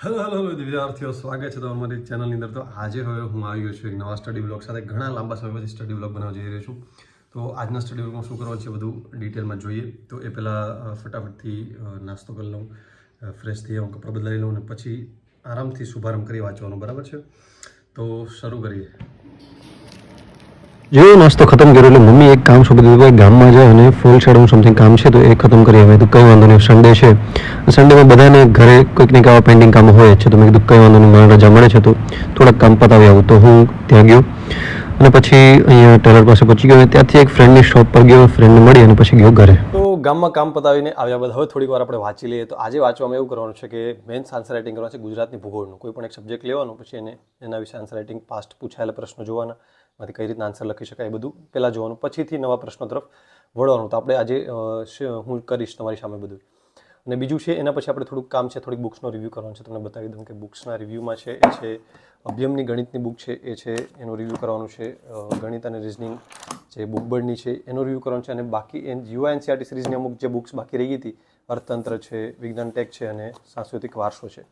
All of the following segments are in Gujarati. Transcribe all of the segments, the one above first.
હેલો વિદ્યાર્થીઓ, સ્વાગત છે તમારી ચેનલની અંદર. તો આજે હવે હું આવી ગયો છું એક નવા સ્ટડી બ્લોગ સાથે. ઘણા લાંબા સમય પછી સ્ટડી બ્લોગ બનાવવા જઈ રહ્યો છું. તો આજના સ્ટડી બ્લોગમાં શું કરવાનું છે બધું ડિટેલમાં જોઈએ. તો એ પહેલાં ફટાફટથી નાસ્તો કરી લઉં, ફ્રેશ થઈ જાઉં, કપડાં બદલાવી લઉં અને પછી આરામથી શુભારંભ કરી વાંચવાનું. બરાબર છે? તો શરૂ કરીએ. જેવો નાસ્તો ખતમ કર્યો એટલે મમ્મી એક કામ સોંપી દીધું, ગામમાં જાય અને ફૂલ શેડનું સમથિંગ કામ છે તો એ ખતમ કરી આવે. તો કંઈ વાંધો નહીં, સન્ડે છે, સન્ડેમાં બધાને ઘરે કોઈક ને આવા પેન્ડિંગ કામો હોય જ છે. તો મેં કીધું કંઈ વાંધો નહીં, મને રજા મળે છે તો થોડાક કામ પતાવી આવું. તો હું ત્યાં ગયો અને પછી અહીંયા ટેલર પાસે પહોંચી ગયો. ત્યાંથી એક ફ્રેન્ડની શોપ પર ગયો, ફ્રેન્ડને મળી અને પછી ગયો ઘરે. તો ગામમાં કામ પતાવીને આવ્યા બાદ હવે થોડીક વાર આપણે વાંચી લઈએ. તો આજે વાંચવામાં એવું કરવાનું છે કે મેન્સ આન્સર રાઇટિંગ કરવાનું છે ગુજરાતની ભૂગોળનું. કોઈ પણ એક સબ્જેક્ટ લેવાનું, પછી એના વિશે આન્સર રાઇટિંગ, પાસ્ટ પૂછાયેલા પ્રશ્નો જોવાના, માંથી કઈ રીતના આન્સર લખી શકાય એ બધું પહેલાં જોવાનું, પછીથી નવા પ્રશ્નો તરફ વળવાનું. તો આપણે આજે હું કરીશ તમારી સામે બધું. અને બીજું છે એના પછી આપણે થોડુંક કામ છે, થોડીક બુક્સનો રિવ્યૂ કરવાનું છે. તમને બતાવી દઉં કે બુક્સના રિવ્યૂમાં છે એ છે અભ્યમની ગણિતની બુક છે, એ છે એનું રિવ્યૂ કરવાનું છે. ગણિત અને રિઝનિંગ જે બુક બર્ડની છે એનું રિવ્યૂ કરવાનું છે. અને બાકી યુઆઈએનસીઆરટી સિરીઝની અમુક જે બુક્સ બાકી રહી ગઈ હતી, અર્થતંત્ર છે, વિજ્ઞાન ટેક છે અને સાંસ્કૃતિક વારસો છે,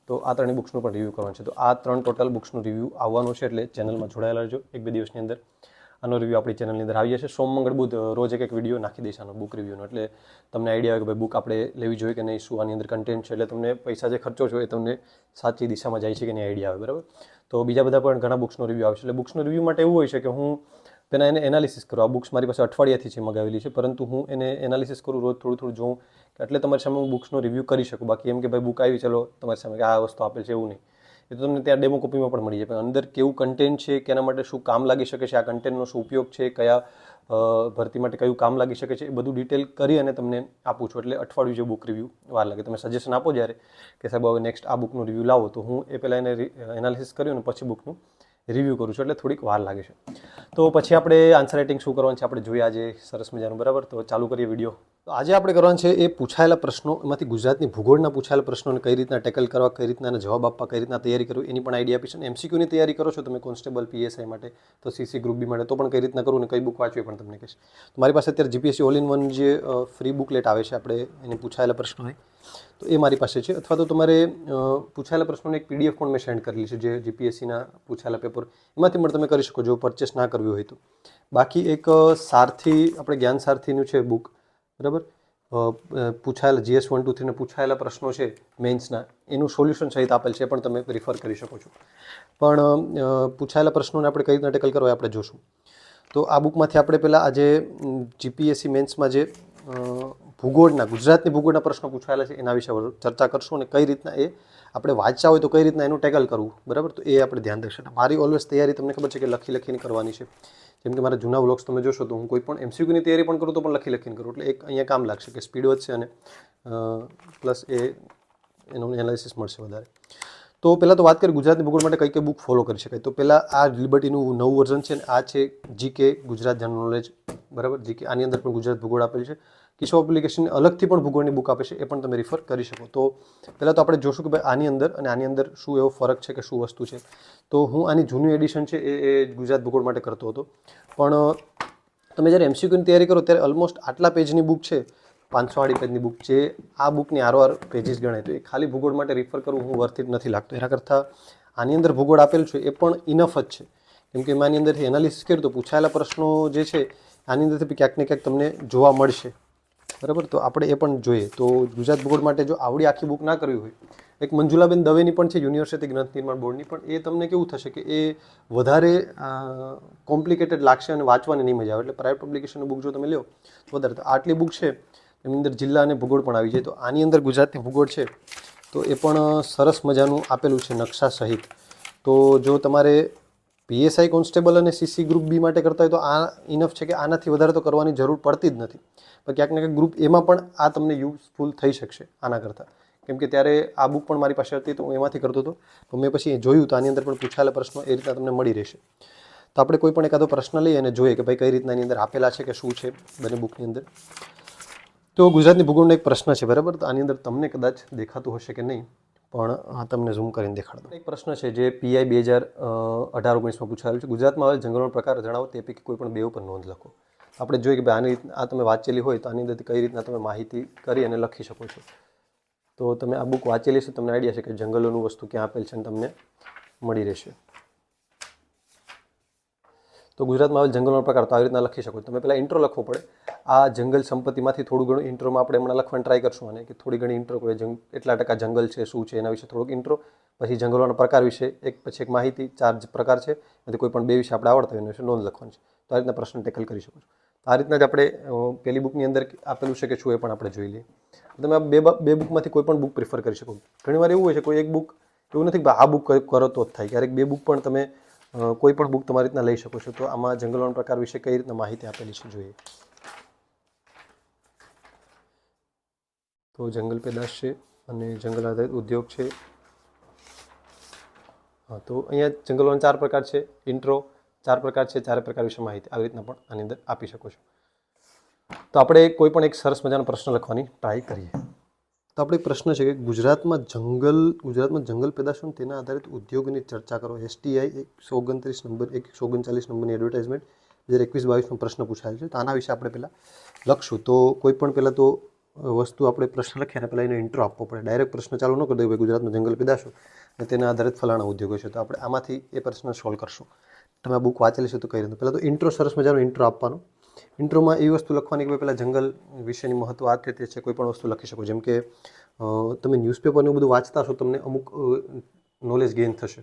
તો આ ત્રણેય બુક્સનું પણ રિવ્યૂ કરવાનું છે. તો આ ત્રણ ટોટલ બુક્સનું રિવ્યૂ આવવાનું છે, એટલે ચેનલમાં જોડાયેલા રહેજો. એક બે દિવસની અંદર આનો રિવ્યૂ આપણી ચેનલની અંદર આવી જશે. સોમ, મંગળ, બુધ રોજ એક વિડીયો નાખી દઈશ આનો બુક રિવ્યૂનો, એટલે તમને આઈડિયા આવે કે ભાઈ બુક આપણે લેવી જોઈએ કે નહીં, શું આની અંદર કન્ટેન્ટ છે, એટલે તમને પૈસા જે ખર્ચો છો એ તમને સાચી દિશામાં જાય છે કે નહીં આઈડિયા આવે. બરાબર? તો બીજા બધા પણ ઘણા બુક્સનો રિવ્યૂ આવશે. એટલે બુક્સનો રિવ્યૂ માટે એવું હોય છે કે હું પહેલાં એને એનાલિસિસ કરું. આ બુક્સ મારી પાસે અઠવાડિયાથી છે મગાવેલી છે, પરંતુ હું એને એનાલિસિસ કરું, રોજ થોડું થોડું જોઉં, એટલે તમારી સામે હું બુક્સનો રિવ્યૂ કરી શકું. બાકી એમ કે ભાઈ બુક આવી, ચલો તમારી સામે કે આ વસ્તુ આપેલ છે, એવું નહીં. એ તો તમને ત્યાં ડેમો કોપીમાં પણ મળી જાય. પણ અંદર કેવું કન્ટેન્ટ છે, કેના માટે શું કામ લાગી શકે છે, આ કન્ટેન્ટનો શું ઉપયોગ છે, કયા ભરતી માટે કયું કામ લાગી શકે છે, એ બધું ડિટેલ કરી અને તમને આપું છું. એટલે અઠવાડિયું જે બુક રિવ્યૂ વાર લાગે. તમે સજેશન આપો જ્યારે કે સાહેબ હવે નેક્સ્ટ આ બુકનું રિવ્યૂ લાવો, તો હું એ પહેલાં એને એનાલિસિસ કર્યું અને પછી બુકનું રિવ્યૂ કરું છું, એટલે થોડીક વાર લાગે છે. તો પછી આપણે આન્સર રાઇટિંગ શું કરવાનું છે આપણે જોઈએ આજે. સરસ મજાનું. બરાબર? તો ચાલુ કરીએ વિડીયો. તો આજે આપણે કરવાનું છે એ પૂછાયેલા પ્રશ્નો, એમાંથી ગુજરાતની ભૂગોળના પૂછાયેલા પ્રશ્નોને કઈ રીતના ટેકલ કરવા, કઈ રીતના જવાબ આપવા, કઈ રીતના તૈયારી કરવી, એની પણ આઈડિયા આપીશ. અને એમસીક્યુની તૈયારી કરો છો તમે કોન્સ્ટેબલ, પીએસઆઈ માટે, તો સીસી ગ્રુપ બી માટે, તો પણ કઈ રીતના કરવું અને કઈ બુક વાંચવી પણ તમને કહીશ. તો મારી પાસે અત્યારે જીપીએસસી ઓલ ઇન વન જે ફ્રી બુકલેટ આવે છે, આપણે એને પૂછાયેલા પ્રશ્નો હોય તો એ મારી પાસે છે. અથવા તો તમારે પૂછાયેલા પ્રશ્નોની એક પીડીએફ પણ મેં સેન્ડ કરેલી છે, જે જીપીએસસીના પૂછાયેલા પેપર, એમાંથી પણ તમે કરી શકો જો પરચેસ ના કરવી હોય તો. બાકી એક સારથી, આપણે જ્ઞાન સારથીનું છે બુક. બરાબર? પૂછાયેલા GS 1, 2, 3 પૂછાયેલા પ્રશ્નો છે મેન્સના, એનું સોલ્યુશન સહિત આપેલ છે, પણ તમે રિફર કરી શકો છો. પણ પૂછાયેલા પ્રશ્નોને આપણે કઈ રીતના ટેકલ કરવા આપણે જોશું. તો આ બુકમાંથી આપણે પહેલાં આજે જીપીએસસી મેન્સમાં જે ભૂગોળના, ગુજરાતની ભૂગોળના પ્રશ્નો પૂછાયેલા છે એના વિશે ચર્ચા કરશું, અને કઈ રીતના એ આપણે વાંચતા હોય તો કઈ રીતના એનું ટેકલ કરવું. બરાબર? તો એ આપણે ધ્યાન રાખશું. મારી ઓલવેઝ તૈયારી તમને ખબર છે કે લખીને કરવાની છે. જેમ કે મારા જૂના વ્લોગ્સ તમે જોશો તો હું કોઈ પણ એમસીક્યુની તૈયારી પણ કરું તો પણ લખીને કરું, એટલે એક અહીંયા કામ લાગશે કે સ્પીડ વધશે અને પ્લસ એનું એનાલિસિસ મળશે વધારે. તો પહેલાં તો વાત કરીએ ગુજરાતની ભૂગોળ માટે કઈ કઈ બુક ફોલો કરી શકાય. તો પહેલાં આ લિબર્ટીનું નવું વર્ઝન છે, ને આ છે જીકે ગુજરાત જનરલ નોલેજ. બરાબર? જીકે, આની અંદર પણ ગુજરાત ભૂગોળ આપેલી છે. કિશો એપ્લિકેશન અલગથી પણ ભૂગોળની બુક આપે છે, એ પણ તમે રિફર કરી શકો. તો પહેલાં તો આપણે જોશું કે ભાઈ આની અંદર અને આની અંદર શું એવો ફરક છે કે શું વસ્તુ છે. તો હું આની જૂની એડિશન છે એ ગુજરાત ભૂગોળ માટે કરતો હતો, પણ તમે જ્યારે એમસીક્યુની તૈયારી કરો ત્યારે ઓલમોસ્ટ આટલા પેજની બુક છે, 500 પેજની બુક, જે આ બુકની આરોઆર પેજીસ ગણાય, તો એ ખાલી ભૂગોળ માટે રિફર કરવું હું વર્થ ઇટ નથી લાગતો. એના કરતાં આની અંદર ભૂગોળ આપેલું છે એ પણ ઇનફ જ છે, કેમ કે એમાંની અંદરથી એનાલિસિસ કર્યું તો પૂછાયેલા પ્રશ્નો જે છે આની અંદરથી ક્યાંક ને ક્યાંક તમને જોવા મળશે. બરાબર? તો આપણે એ પણ જોઈએ. તો ગુજરાત ભૂગોળ માટે જો આવડી આખી બુક ના કરવી હોય, એક મંજુલાબેન દવેની પણ છે યુનિવર્સિટી ગ્રંથ નિર્માણ બોર્ડની, પણ એ તમને કેવું થશે કે એ વધારે કોમ્પ્લિકેટેડ લાગશે અને વાંચવાની નહીં મજા આવે. એટલે પ્રાઇવેટ પબ્લિકેશનની બુક જો તમે લો તો વધારે. તો આટલી બુક છે એની અંદર જિલ્લા અને ભૂગોળ પણ આવી જાય. તો આની અંદર ગુજરાતની ભૂગોળ છે તો એ પણ સરસ મજાનું આપેલું છે નકશા સહિત. તો જો તમારે પીએસઆઈ કોન્સ્ટેબલ અને સીસી ગ્રુપ બી માટે કરતા હોય તો આ ઇનફ છે, કે આનાથી વધારે તો કરવાની જરૂર પડતી જ નથી. પણ ક્યાંક ને ક્યાંક ગ્રુપ એમાં પણ આ તમને યુઝફુલ થઈ શકશે આના કરતાં, કેમ કે ત્યારે આ બુક પણ મારી પાસે હતી તો હું એમાંથી કરતો હતો. તો મેં પછી જોયું તો આની અંદર પણ પૂછાયેલા પ્રશ્નો એ રીતના તમને મળી રહેશે. તો આપણે કોઈ પણ એકાદો પ્રશ્ન લઈએ અને જોઈએ કે ભાઈ કઈ રીતના એની અંદર આપેલા છે કે શું છે બંને બુકની અંદર. તો ગુજરાતની ભૂગોળનો એક પ્રશ્ન છે. બરાબર? તો આની અંદર તમને કદાચ દેખાતું હશે કે નહીં, પણ તમને ઝૂમ કરીને દેખાડ દો. એક પ્રશ્ન છે જે પીઆઈ 2018-19માં પૂછાયેલું છે. ગુજરાતમાં આવેલ જંગલોનો પ્રકાર જણાવો, તે પૈકી કોઈ પણ બે ઉપર નોંધ લખો. આપણે જોઈએ કે ભાઈ આની આ તમે વાંચેલી હોય તો આની અંદરથી કઈ રીતના તમે માહિતી કરી અને લખી શકો છો. તો તમે આ બુક વાંચેલી છે, તમને આઈડિયા છે કે જંગલોનું વસ્તુ ક્યાં આપેલ છે અને તમને મળી રહેશે. તો ગુજરાતમાં આવેલ જંગલોનો પ્રકાર તો આવી રીતના લખી શકો. તમે પહેલાં ઇન્ટ્રો લખવો પડે. આ જંગલ સંપત્તિમાંથી થોડું ઘણું ઇન્ટ્રોમાં આપણે હમણાં લખવાનું ટ્રાય કરશું, અને કે થોડી ઘણી ઇન્ટ્રો એટલા ટકા જંગલ છે, શું છે એના વિશે થોડુંક ઇન્ટ્રો, પછી જંગલોના પ્રકાર વિશે એક પછી એક માહિતી, 4 પ્રકાર છે, એમાંથી કોઈ પણ 2 વિશે આપણે આવડતા હોય એના વિશે નોંધ લખવાની છે. તો આ રીતના પ્રશ્ન ટેકલ કરી શકો છો. આ રીતના જ આપણે પહેલી બુકની અંદર આપેલું છે કે શું એ પણ આપણે જોઈ લઈએ. તમે આ બે બુકમાંથી કોઈ પણ બુક પ્રિફર કરી શકો. ઘણીવાર એવું હોય છે કોઈ એક બુક, એવું નથી કે આ બુક કરો તો જ થાય, ક્યારેક 2 બુક પણ તમે કોઈ પણ બુક તમારી રીતના લઈ શકો છો. તો આમાં જંગલોના પ્રકાર વિશે કઈ રીતના માહિતી આપેલી છે જોઈએ. તો જંગલ પેદાશ છે અને જંગલ આધારિત ઉદ્યોગ છે. હા, તો અહીંયા જંગલોના 4 પ્રકાર છે, ઇન્ટ્રો 4 પ્રકાર છે, 4 પ્રકાર વિશે માહિતી આવી રીતના પણ આની અંદર આપી શકો છો. તો આપણે કોઈ પણ એક સરસ મજાનો પ્રશ્ન લખવાની ટ્રાય કરીએ. તો આપણે એક પ્રશ્ન છે કે ગુજરાતમાં જંગલ પેદાશો તેના આધારિત ઉદ્યોગની ચર્ચા કરો. STI 139 નંબરની એડવર્ટાઇઝમેન્ટ 2021-22નો પ્રશ્ન પૂછાયેલ છે. તો આના વિશે આપણે પહેલાં લખશું. તો કોઈ પણ પહેલાં તો વસ્તુ આપણે પ્રશ્ન લખીએ અને પહેલાં એનો ઇન્ટ્રો આપવો પડે. ડાયરેક્ટ પ્રશ્ન ચાલુ ન કરી દઈએ ભાઈ ગુજરાતમાં જંગલ પેદાશો અને તેના આધારિત ફલાણા ઉદ્યોગો છે. તો આપણે આમાંથી એ પ્રશ્ન સોલ્વ કરશું. તમે આ બુક વાંચેલી છે તો કઈ રીતે. પહેલાં તો ઇન્ટ્રો, સરસ મજાનો ઇન્ટ્રો આપવાનો. ઇન્ટ્રોમાં એવી વસ્તુ લખવાની કે પહેલાં જંગલ વિશેની મહત્વ આ તે છે, કોઈ પણ વસ્તુ લખી શકો. જેમ કે તમે ન્યૂઝપેપરનું બધું વાંચતા હશો, તમને અમુક નોલેજ ગેઇન થશે.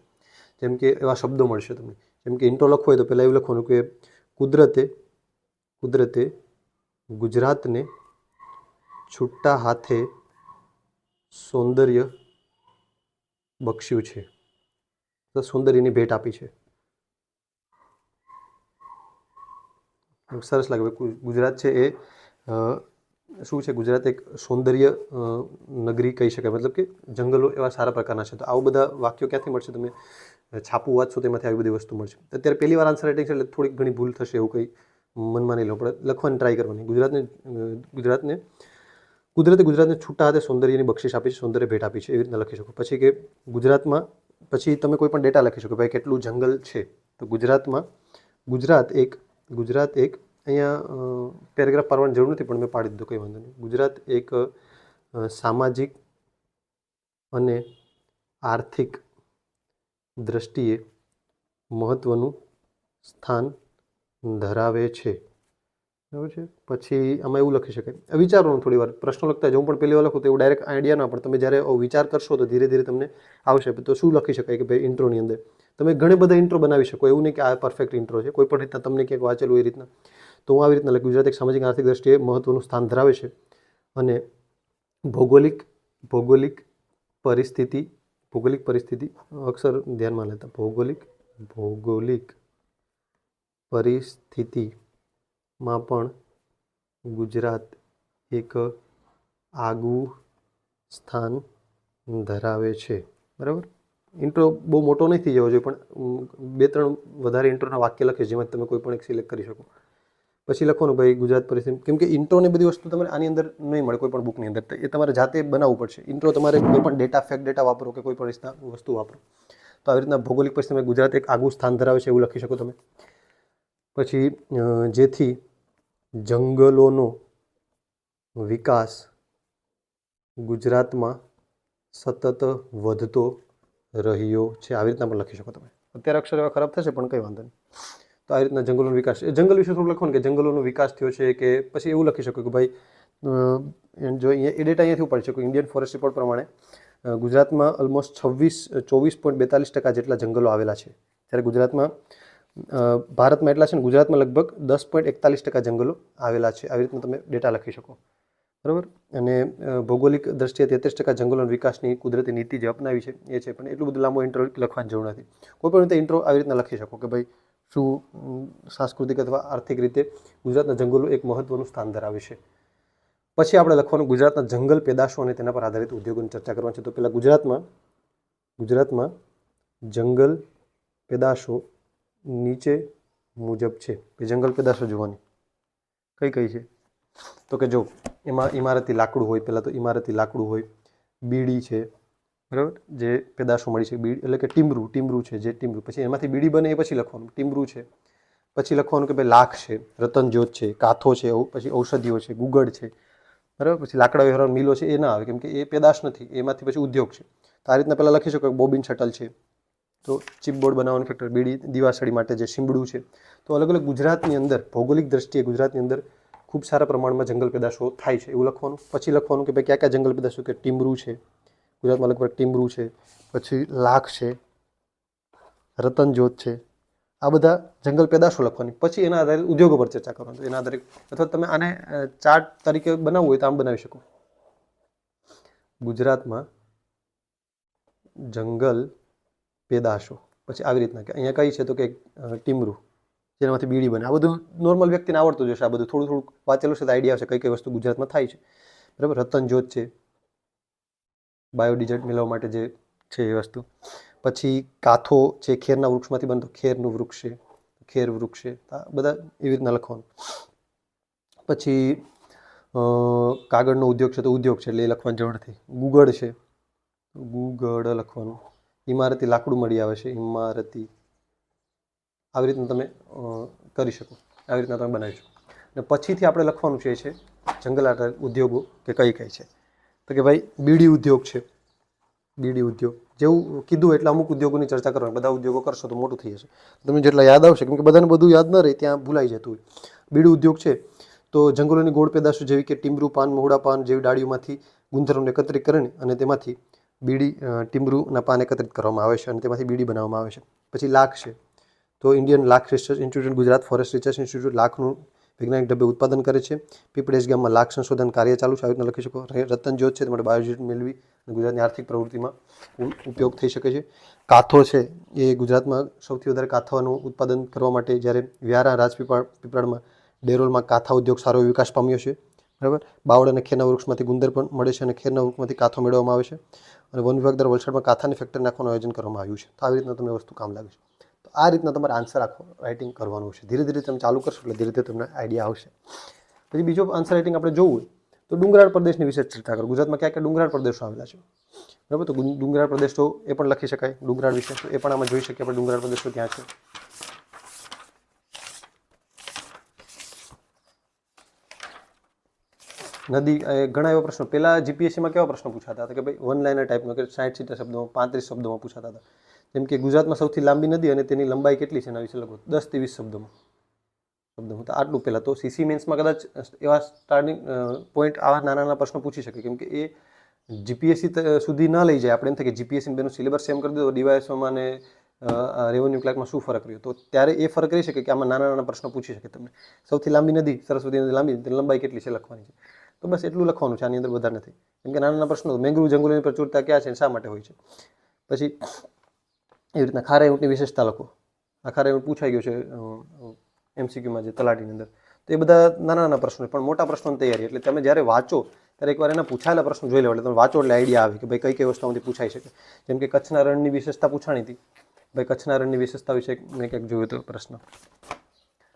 જેમ કે એવા શબ્દો મળશે તમને. જેમ કે ઇન્ટ્રો લખવો હોય તો પહેલાં એવું લખવાનું કે કુદરતે ગુજરાતને છૂટા હાથે સૌંદર્ય બખ્શ્યું છે, તો સૌંદર્યની ભેટ આપી છે. સરસ લાગે. ગુજરાત છે એ શું છે, ગુજરાત એક સૌંદર્ય નગરી કહી શકાય. મતલબ કે જંગલો એવા સારા પ્રકારના છે. તો આવું બધા વાક્યો ક્યાંથી મળશે, તમે છાપું વાંચશો તેમાંથી આવી બધી વસ્તુ મળશે. અત્યારે પહેલી વાર આન્સર રાઇટિંગ છે એટલે થોડીક ઘણી ભૂલ થશે, એવું કંઈ મનમાં નહીં લો. આપણે લખવાની ટ્રાય કરવાની. કુદરતે ગુજરાતને છૂટા હાથે સૌંદર્યની બક્ષિસ આપી છે, સૌંદર્ય ભેટ આપી છે, એવી રીતના લખી શકો. પછી કે ગુજરાતમાં, પછી તમે કોઈ પણ ડેટા લખી શકો ભાઈ કેટલું જંગલ છે. તો ગુજરાત એક અહીંયા પેરેગ્રાફ પાડવાની જરૂર નથી, પણ મેં પાડી દીધું, કંઈ વાંધો નહીં. ગુજરાત એક સામાજિક અને આર્થિક દ્રષ્ટિએ મહત્ત્વનું સ્થાન ધરાવે છે. બરાબર છે. પછી આમાં એવું લખી શકાય, વિચારવાનું થોડી વાર. પ્રશ્નો લખતા હું પણ પહેલી વાર લખું તો એવું ડાયરેક્ટ આઈડિયા ના પડે. તમે જ્યારે વિચાર કરશો તો ધીરે ધીરે તમને આવશે. તો શું લખી શકાય કે ભાઈ ઇન્ટ્રોની અંદર તમે ઘણી બધા ઇન્ટ્રો બનાવી શકો. એવું નહીં કે આ પરફેક્ટ ઇન્ટ્રો છે. કોઈ પણ રીતના તમને ક્યાંક વાંચેલું એ રીતના. તો હું આવી રીતના લખું, ગુજરાત એક સામાજિક આર્થિક દ્રષ્ટિએ મહત્ત્વનું સ્થાન ધરાવે છે અને ભૌગોલિક પરિસ્થિતિ અક્ષર ધ્યાનમાં લેતા, ભૌગોલિક પરિસ્થિતિમાં પણ ગુજરાત એક આગવું સ્થાન ધરાવે છે. બરાબર. ઇન્ટ્રો બહુ મોટો નહીં થઈ જવો જોઈએ, પણ 2-3 વધારે ઇન્ટ્રોના વાક્ય લખીશ, જેમાં તમે કોઈ પણ એક સિલેક્ટ કરી શકો. પછી લખવાનું ભાઈ ગુજરાત પરિસ્થિતિ, કેમ કે ઇન્ટ્રોને બધી વસ્તુ તમારે આની અંદર નહીં મળે કોઈ પણ બુકની અંદર. એ તમારે જાતે બનાવવું પડશે. ઇન્ટ્રો તમારે કોઈ પણ ફેક ડેટા વાપરો કે કોઈ પણ રીતના વસ્તુ વાપરો. તો આવી રીતના ભૌગોલિક પરિસ્થિતિમાં ગુજરાત એક આગવું સ્થાન ધરાવે છે એવું લખી શકો તમે. પછી જેથી જંગલોનો વિકાસ ગુજરાતમાં સતત વધતો રહ્યો છે, આવી રીતના પણ લખી શકો તમે. અત્યારે અક્ષર એવા ખરાબ થશે પણ કંઈ વાંધો નહીં. તો આવી રીતના જંગલોનો વિકાસ, જંગલ વિશે થોડું લખવાનું કે જંગલોનો વિકાસ થયો છે. કે પછી એવું લખી શકો કે ભાઈ જો અહીંયા એ ડેટા અહીંયાથી ઉપાડી શકો. ઇન્ડિયન ફોરેસ્ટ રિપોર્ટ પ્રમાણે ગુજરાતમાં ઓલમોસ્ટ 24.42% જેટલા જંગલો આવેલા છે. જ્યારે ગુજરાતમાં ભારતમાં એટલા છે ને, ગુજરાતમાં લગભગ 10.41% જંગલો આવેલા છે. આવી રીતના તમે ડેટા લખી શકો. બરાબર. અને ભૌગોલિક દ્રષ્ટિએ 33% જંગલોના વિકાસની કુદરતી નીતિ જે અપનાવી છે એ છે. પણ એટલું બધું લાંબો ઇન્ટ્રો લખવાની જરૂર નથી. કોઈ પણ રીતે ઇન્ટ્રો આવી રીતના લખી શકો કે ભાઈ શું સાંસ્કૃતિક અથવા આર્થિક રીતે ગુજરાતના જંગલો એક મહત્ત્વનું સ્થાન ધરાવે છે. પછી આપણે લખવાનું ગુજરાતના જંગલ પેદાશો અને તેના પર આધારિત ઉદ્યોગોની ચર્ચા કરવાની છે. તો પહેલાં ગુજરાતમાં જંગલ પેદાશો નીચે મુજબ છે. જંગલ પેદાશો જોવાની કઈ છે. તો કે જો એમાં ઇમારતી લાકડું હોય, પહેલાં તો ઇમારતી લાકડું હોય, બીડી છે. બરાબર. જે પેદાશો મળી છે, બીડી એટલે કે ટીમરું છે, જે ટીમરું પછી એમાંથી બીડી બને એ પછી લખવાનું ટીમરું છે. પછી લખવાનું કે ભાઈ લાખ છે, રતનજોત છે, કાથો છે, પછી ઔષધિઓ છે, ગુગળ છે, બરાબર. પછી લાકડા વ્યવહાર મિલો છે એ ના આવે, કેમ કે એ પેદાશ નથી, એમાંથી પછી ઉદ્યોગ છે. તો આ રીતના પહેલાં લખી શકો. બોબિન શટલ છે, તો ચીપબોર્ડ બનાવવાની ફેક્ટરી, બીડી દીવાસળી માટે જે શીંબડું છે. તો અલગ અલગ ગુજરાતની અંદર ભૌગોલિક દ્રષ્ટિએ ગુજરાતની અંદર ખૂબ સારા પ્રમાણમાં જંગલ પેદાશો થાય છે એવું લખવાનું. પછી લખવાનું કે ભાઈ કયા કયા જંગલ પેદાશો, કે ટીમરૂ છે, ગુજરાતમાં લગભગ ટીમરૂ છે, પછી લાખ છે, રતનજોત છે. આ બધા જંગલ પેદાશો લખવાની. પછી એના આધારે ઉદ્યોગો પર ચર્ચા કરવાની. એના આધારે અથવા તમે આને ચાર્ટ તરીકે બનાવવું હોય તો આમ બનાવી શકો. ગુજરાતમાં જંગલ પેદાશો, પછી આવી રીતના કે અહીંયા કઈ છે તો કે ટીમરૂ, જેનામાંથી બીડી બને. આ બધું નોર્મલ વ્યક્તિને આવડતું જશે. આ બધું થોડું થોડું વાંચેલું છે તો આઈડિયા આવશે કઈ કઈ વસ્તુ ગુજરાતમાં થાય છે. બરાબર. રતનજોત છે, બાયોડીઝલ મેળવવા માટે જે છે એ વસ્તુ. પછી કાથો છે, ખેરના વૃક્ષમાંથી બનતો ખેરનું વૃક્ષ છે, ખેર વૃક્ષ છે. આ બધા એવી રીતના લખવાનું. પછી કાગળનો ઉદ્યોગ છે તો ઉદ્યોગ છે એટલે એ લખવાની જરૂર નથી. ગુગળ છે, ગુગળ લખવાનું. ઇમારતી લાકડું મળી આવે છે, ઇમારતી. આવી રીતના તમે કરી શકો, આવી રીતના તમે બનાવી શકો. અને પછીથી આપણે લખવાનું છે જંગલ આધારિત ઉદ્યોગો કે કઈ કઈ છે. તો કે ભાઈ બીડી ઉદ્યોગ છે, બીડી ઉદ્યોગ. જેવું કીધું એટલે અમુક ઉદ્યોગોની ચર્ચા કરવાની. બધા ઉદ્યોગો કરશો તો મોટું થઈ જશે. તમને જેટલા યાદ આવશે, કેમ કે બધાને બધું યાદ ન રહે, ત્યાં ભૂલાઈ જતું હોય. બીડી ઉદ્યોગ છે તો જંગલોની ગોળ પેદાશો જેવી કે ટીમરૂ પાન, મહુડા પાન જેવી ડાળીઓમાંથી ગુંદરોને એકત્રિત કરીને અને તેમાંથી બીડી, ટીમરૂના પાન એકત્રિત કરવામાં આવે છે અને તેમાંથી બીડી બનાવવામાં આવે છે. પછી લાખ છે તો Indian lakh research institute, Gujarat forest research institute લાખનું વૈજ્ઞાનિક ઢબે ઉત્પાદન કરે છે. પીપળેજ ગામમાં લાખ સંશોધન કાર્ય ચાલુ છે. આવી રીતના લખી શકો. રતનજોત છે તમારે બાયોજેટ મેળવી અને ગુજરાતની આર્થિક પ્રવૃત્તિમાં ઉપયોગ થઈ શકે છે. કાથો છે એ ગુજરાતમાં સૌથી વધારે કાથાનું ઉત્પાદન કરવા માટે જ્યારે વ્યારા, રાજપીપળામાં, ડેરોલમાં કાથા ઉદ્યોગ સારો વિકાસ પામ્યો છે. બરાબર. બાવળ અને ખેરના વૃક્ષમાંથી ગુંદર પણ મળે છે અને ખેરના વૃક્ષમાંથી કાથો મેળવવામાં આવે છે. અને વન વિભાગ દ્વારા વલસાડમાં કાથાની ફેક્ટરી નાખવાનું આયોજન કરવામાં આવ્યું છે. તો આવી રીતના તમને વસ્તુ કામ લાગે છે. તો આ રીતના તમારે આન્સર આખો રાઇટિંગ કરવાનું છે. ધીરે ધીરે તમે ચાલુ કરશો એટલે ધીરે ધીરે તમને આઈડિયા આવશે. પછી બીજો આન્સર રાઇટિંગ આપણે જોવું હોય તો ડુંગરાળ પ્રદેશની વિશે ચર્ચા કરો. ગુજરાતમાં કયા કયા ડુંગરાળ પ્રદેશો આવેલા છે. બરાબર. તો ડુંગરાળ પ્રદેશો એ પણ લખી શકાય. ડુંગરાળ વિશે તો એ પણ આમાં જોઈ શકીએ આપણે ડુંગરાળ પ્રદેશો ક્યાં છે. નદી, ઘણા એવા પ્રશ્નો પહેલાં જીપીએસસીમાં કેવા પ્રશ્નો પૂછાતા હતા કે ભાઈ વન લાઇનર ટાઈપનો, કે 60 સીટર શબ્દોમાં, 35 શબ્દોમાં પૂછાતા હતા. જેમ કે ગુજરાતમાં સૌથી લાંબી નદી અને તેની લંબાઈ કેટલી છે એના વિશે લખો 10 થી 20 શબ્દોમાં. તો આટલું પહેલાં તો સીસી મેન્સમાં કદાચ એવા સ્ટાર્ટિંગ પોઈન્ટ આવા નાના નાના પ્રશ્નો પૂછી શકે, કેમ કે એ જીપીએસસી સુધી ન લઈ જાય. આપણે એમ થાય કે જીપીએસસી બેનું સિલેબસ સેમ કરી દીધો, ડીવાયએસઓમાં અને રેવન્યુ ક્લાર્કમાં શું ફરક રહ્યો, તો ત્યારે એ ફરક રહી શકે કે આમાં નાના નાના પ્રશ્નો પૂછી શકે તમને. સૌથી લાંબી નદી સરસ્વતી નદી લાંબી, તેની લંબાઈ કેટલી છે લખવાની છે. તો બસ એટલું લખવાનું છે, આની અંદર વધારે નથી. કેમ કે નાના નાના પ્રશ્નો, મેંગ્રુવ જંગલોની પ્રચુરતા ક્યાં છે, શા માટે હોય છે. પછી એવી રીતના ખારાઈ ઊંટની વિશેષતા લખો. આ ખારાઈ ઊંટ પૂછાઈ ગયું છે એમસીક્યુમાં જે તલાટીની અંદર. તો એ બધા નાના નાના પ્રશ્નો, પણ મોટા પ્રશ્નોની તૈયારી. એટલે તમે જ્યારે વાંચો ત્યારે એકવાર એના પૂછાયેલા પ્રશ્નો જોઈ લેવા. એટલે તમે વાંચો એટલે આઈડિયા આવે કે ભાઈ કઈ કઈ વસ્તુમાંથી પૂછાઈ શકે. જેમ કે કચ્છના રણની વિશેષતા પૂછાણી હતી. ભાઈ કચ્છના રણની વિશેષતા વિશે મેં ક્યાંક જોયો હતો પ્રશ્ન.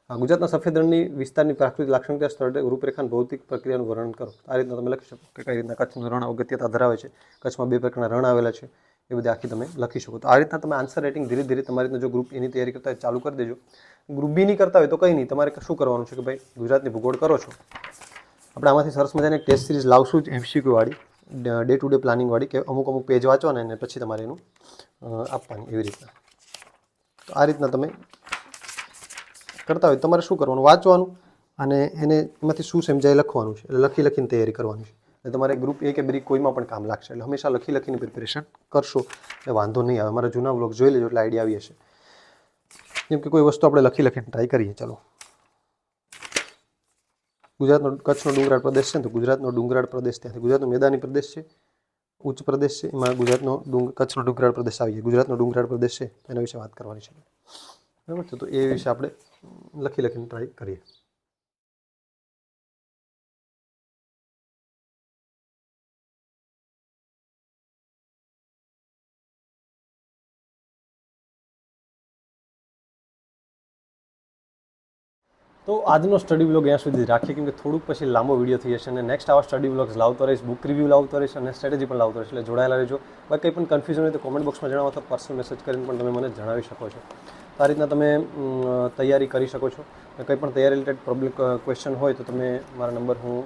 ગુજરાતના સફેદ રણની વિસ્તારની પ્રાકૃતિક લાક્ષણિકતા, સ્થળ, રૂપરેખા, ભૌતિક પ્રક્રિયાનું વર્ણન કરો. આ રીતના તમે લખી શકો કે કઈ રીતના કચ્છનું રણ અગત્યતા ધરાવે છે, કચ્છમાં 2 પ્રકારના રણ આવેલા છે, એ બધી આખી તમે લખી શકો. તો આ રીતના તમે આન્સર રાઇટિંગ ધીરે ધીરે તમારી રીતના જો ગ્રુપ એની તૈયારી કરતા હોય ચાલુ કરી દેજો. ગ્રુપ બી ની કરતા હોય તો કંઈ નહીં, તમારે શું કરવાનું છે કે ભાઈ ગુજરાતની ભૂગોળ કરો છો. આપણે આમાંથી સરસ મજાની એક ટેસ્ટ સિરીઝ લાવશું જ એમસીક્યુ વાળી, ડે ટુ ડે પ્લાનિંગ વાળી, કે અમુક પેજ વાંચવાના અને પછી તમારે એનું આપવાની એવી રીતના. તો આ રીતના તમે કરતા હોય તમારે શું કરવાનું, વાંચવાનું અને એને એમાંથી શું સમજાય લખવાનું છે. એટલે લખી લખીને તૈયારી કરવાની છે. એટલે તમારે ગ્રુપ એ કે બ્રીક કોઈમાં પણ કામ લાગશે. એટલે હંમેશા લખી લખીને પ્રિપેરેશન કરશો એટલે વાંધો નહીં આવે. મારા જૂના વ્લોગ જોઈ લેજો એટલે આઈડિયા આવી હશે. જેમ કે કોઈ વસ્તુ આપણે લખી લખીને ટ્રાય કરીએ. ચાલો, ગુજરાતનો કચ્છનો ડુંગરાળ પ્રદેશ છે ને, તો ગુજરાતનો ડુંગરાળ પ્રદેશ ત્યાંથી, ગુજરાતનો મેદાની પ્રદેશ છે, ઉચ્ચ પ્રદેશ છે, એમાં ગુજરાતનો કચ્છનો ડુંગરાળ પ્રદેશ આવી જાય. ગુજરાતનો ડુંગરાળ પ્રદેશ છે એના વિશે વાત કરવાની છે. બરાબર છે. તો એ વિશે આપણે લખી લખીને ટ્રાય કરીએ. તો આજનો સ્ટડી વ્લોગ અહીંયા સુધી રાખીએ, કેમ કે થોડુંક પછી લાંબો વિડીયો થઈ જશે. અને નેક્સ્ટ આવા સ્ટડી વ્લોગ્સ લાવતો રહીશ, બુક રિવ્યૂ લાવતો રહીશ અને સ્ટ્રેટેજી પણ લાવતો રહીશ. એટલે જોડાયેલા રહેજો. બાકી કંઈ પણ કન્ફ્યુઝન હોય તો કોમેન્ટ બોક્સમાં જણાવો અથવા પર્સનલ મેસેજ કરીને પણ તમે મને જણાવી શકો છો. તો આ રીતના તમે તૈયારી કરી શકો છો. કંઈ પણ તૈયારી રિલેટેડ પ્રોબ્લેમ ક્વેશ્ચન હોય તો તમે મારા નંબર હું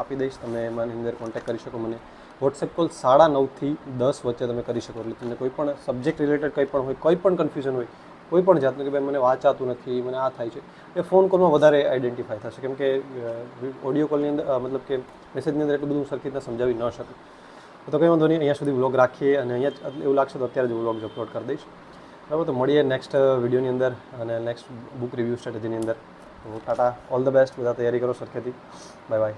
આપી દઈશ, તમે મારી અંદર કોન્ટેક્ટ કરી શકો મને. વોટ્સએપ કોલ 9:30 થી 10 વચ્ચે તમે કરી શકો. એટલે તમને કોઈ પણ સબ્જેક્ટ રિલેટેડ કંઈ પણ હોય, કોઈ પણ કન્ફ્યુઝન હોય, કોઈ પણ જાતનું કે ભાઈ મને વાંચાતું નથી, મને આ થાય છે, એ ફોન કોલમાં વધારે આઈડેન્ટિફાય થશે. કેમ કે ઓડિયો કોલની અંદર મતલબ કે મેસેજની અંદર એટલું બધું સરખી રીતના સમજાવી ન શકું. તો કંઈ વાંધો નહીં, અહીંયા સુધી વ્લોગ રાખીએ અને અહીંયા જ એવું લાગશે તો અત્યારે જ વ્લોગ અપલોડ કરી દઈશ. બરાબર, તો મળીએ નેક્સ્ટ વિડીયોની અંદર અને નેક્સ્ટ બુક રિવ્યૂ સ્ટ્રેટેજીની અંદર. તો ટાટા, ઓલ ધ બેસ્ટ, બધા તૈયારી કરો સરખેથી. Bye bye.